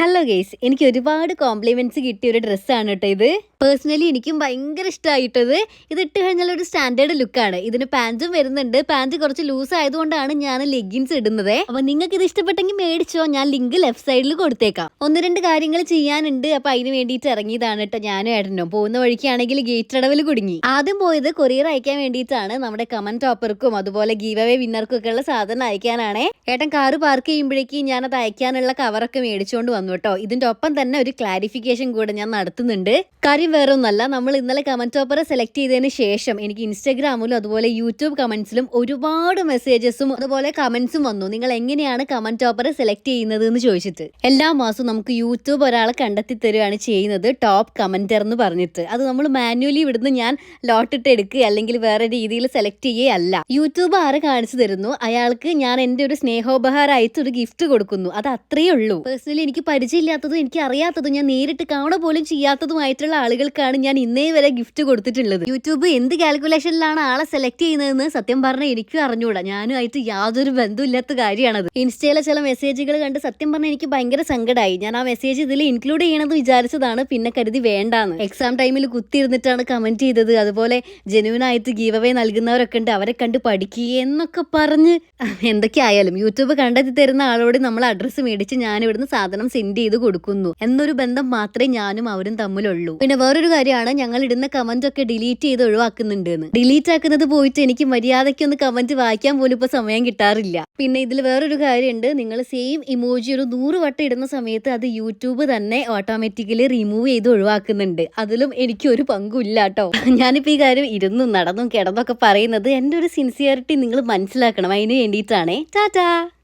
Hello guys, എനിക്ക് ഒരുപാട് compliments കിട്ടിയ ഒരു ഡ്രസ്സാണ് കേട്ടോ ഇത്. പേഴ്സണലി എനിക്കും ഭയങ്കര ഇഷ്ടമായിട്ടത്. ഇത് ഇട്ട് കഴിഞ്ഞാൽ ഒരു സ്റ്റാൻഡേർഡ് ലുക്കാണ്. ഇതിന് പാൻറ്റും വരുന്നുണ്ട്. പാൻറ്റ് കുറച്ച് ലൂസ് ആയതുകൊണ്ടാണ് ഞാൻ ലെഗിൻസ് ഇടുന്നത്. അപ്പൊ നിങ്ങൾക്ക് ഇത് ഇഷ്ടപ്പെട്ടെങ്കിൽ മേടിച്ചോ. ഞാൻ ലിങ്ക് ലെഫ്റ്റ് സൈഡിൽ കൊടുത്തേക്കാം. ഒന്ന് രണ്ട് കാര്യങ്ങൾ ചെയ്യാനുണ്ട്. അപ്പൊ അതിന് വേണ്ടിയിട്ട് ഇറങ്ങിയതാണ് കേട്ടോ ഞാനും ഏട്ടനും. പോകുന്ന വഴിക്കാണെങ്കിൽ ഗേറ്റ് അടവിൽ കുടുങ്ങി. ആദ്യം പോയത് കൊറിയർ അയക്കാൻ വേണ്ടിയിട്ടാണ്. നമ്മുടെ കമന്റ് ടോപ്പർക്കും അതുപോലെ ഗീവ് അവേ വിന്നർക്കും ഒക്കെ ഉള്ള സാധനം അയക്കാനാണ്. ഏട്ടൻ കാറ് പാർക്ക് ചെയ്യുമ്പോഴേക്കും ഞാൻ അത് അയക്കാനുള്ള കവറൊക്കെ മേടിച്ചുകൊണ്ട് വന്നു കേട്ടോ. ഇതിന്റെ ഒപ്പം തന്നെ ഒരു ക്ലാരിഫിക്കേഷൻ കൂടെ ഞാൻ നടത്തുന്നുണ്ട്. കാര്യം വേറെ ഒന്നല്ല, നമ്മൾ ഇന്നലെ കമന്റ് ടോപ്പറെ സെലക്ട് ചെയ്തതിന് ശേഷം എനിക്ക് ഇൻസ്റ്റാഗ്രാമിലും അതുപോലെ യൂട്യൂബ് കമന്റ്സിലും ഒരുപാട് മെസ്സേജസും അതുപോലെ കമന്റ്സും വന്നു. നിങ്ങൾ എങ്ങനെയാണ് കമന്റ് ടോപ്പറെ സെലക്ട് ചെയ്യുന്നത് എന്ന് ചോദിച്ചിട്ട്. എല്ലാ മാസവും നമുക്ക് യൂട്യൂബ് ഒരാളെ കണ്ടെത്തി തരുകയാണ് ചെയ്യുന്നത്, ടോപ്പ് കമന്റർ എന്ന് പറഞ്ഞിട്ട്. അത് നമ്മൾ മാനുവലി ഇവിടുന്ന് ഞാൻ ലോട്ടിട്ട് എടുക്കുക അല്ലെങ്കിൽ വേറെ രീതിയിൽ സെലക്ട് ചെയ്യുകയല്ല. യൂട്യൂബ് ആരെ കാണിച്ചു തരുന്നു അയാൾക്ക് ഞാൻ എൻ്റെ ഒരു സ്നേഹോപഹാരമായിട്ട് ഒരു ഗിഫ്റ്റ് കൊടുക്കുന്നു. അത് അത്രയേ ഉള്ളൂ. പേഴ്സണലി എനിക്ക് പരിചയമില്ലാത്തതും എനിക്ക് അറിയാത്തതും ഞാൻ നേരിട്ട് കാണുക പോലും ചെയ്യാത്തതുമായിട്ടുള്ള ആളുകൾക്കാണ് ഞാൻ ഇന്നേ വരെ ഗിഫ്റ്റ് കൊടുത്തിട്ടുള്ളത്. യൂട്യൂബ് എന്ത് കാൽക്കുലേഷനിലാണ് ആളെ സെലക്ട് ചെയ്യുന്നതെന്ന് സത്യം പറഞ്ഞാൽ എനിക്കും അറിഞ്ഞൂടാ. ഞാനുമായിട്ട് യാതൊരു ബന്ധമില്ലാത്ത കാര്യമാണത്. ഇൻസ്റ്റയിലെ ചില മെസ്സേജുകൾ കണ്ട് സത്യം പറഞ്ഞാൽ എനിക്ക് ഭയങ്കര സങ്കടമായി. ഞാൻ ആ മെസ്സേജ് ഇതിൽ ഇൻക്ലൂഡ് ചെയ്യണമെന്ന് വിചാരിച്ചതാണ്, പിന്നെ കരുതി വേണ്ടാന്ന്. എക്സാം ടൈമിൽ കുത്തിയിരുന്നിട്ടാണ് കമന്റ് ചെയ്തത്. അതുപോലെ ജെനുവിനായിട്ട് ഗീവ് അവേ നൽകുന്നവരൊക്കെ ഉണ്ട്, അവരെ കണ്ട് പഠിക്കുക എന്നൊക്കെ പറഞ്ഞ് എന്തൊക്കെ ആയാലും യൂട്യൂബ് കണ്ടെത്തി തരുന്ന ആളോട് നമ്മൾ അഡ്രസ്സ് മേടിച്ച് ഞാൻ ഇവിടുന്ന് സാധനം സെൻഡ് ചെയ്ത് കൊടുക്കുന്നു എന്നൊരു ബന്ധം മാത്രമേ ഞാനും അവരും തമ്മിലുള്ളൂ. പിന്നെ വേറൊരു കാര്യമാണ്, ഞങ്ങൾ ഇടുന്ന കമന്റ് ഒക്കെ ഡിലീറ്റ് ചെയ്ത് ഒഴിവാക്കുന്നുണ്ട് എന്ന്. ഡിലീറ്റ് ആക്കുന്നത് പോയിട്ട് എനിക്ക് മര്യാദയ്ക്കൊന്ന് കമന്റ് വായിക്കാൻ പോലും ഇപ്പൊ സമയം കിട്ടാറില്ല. പിന്നെ ഇതിൽ വേറൊരു കാര്യമുണ്ട്, നിങ്ങൾ സെയിം ഇമോജി ഒരു 100 വട്ടം ഇടുന്ന സമയത്ത് അത് യൂട്യൂബ് തന്നെ ഓട്ടോമാറ്റിക്കലി റിമൂവ് ചെയ്ത് ഒഴിവാക്കുന്നുണ്ട്. അതിലും എനിക്ക് ഒരു പങ്കുമില്ല കേട്ടോ. ഞാനിപ്പോ ഈ കാര്യം ഇരുന്നും നടന്നും കിടന്നൊക്കെ പറയുന്നത് എൻ്റെ ഒരു സിൻസിയറിറ്റി നിങ്ങൾ മനസ്സിലാക്കണം. അതിന് വേണ്ടിയിട്ടാണേ. ടാറ്റാ.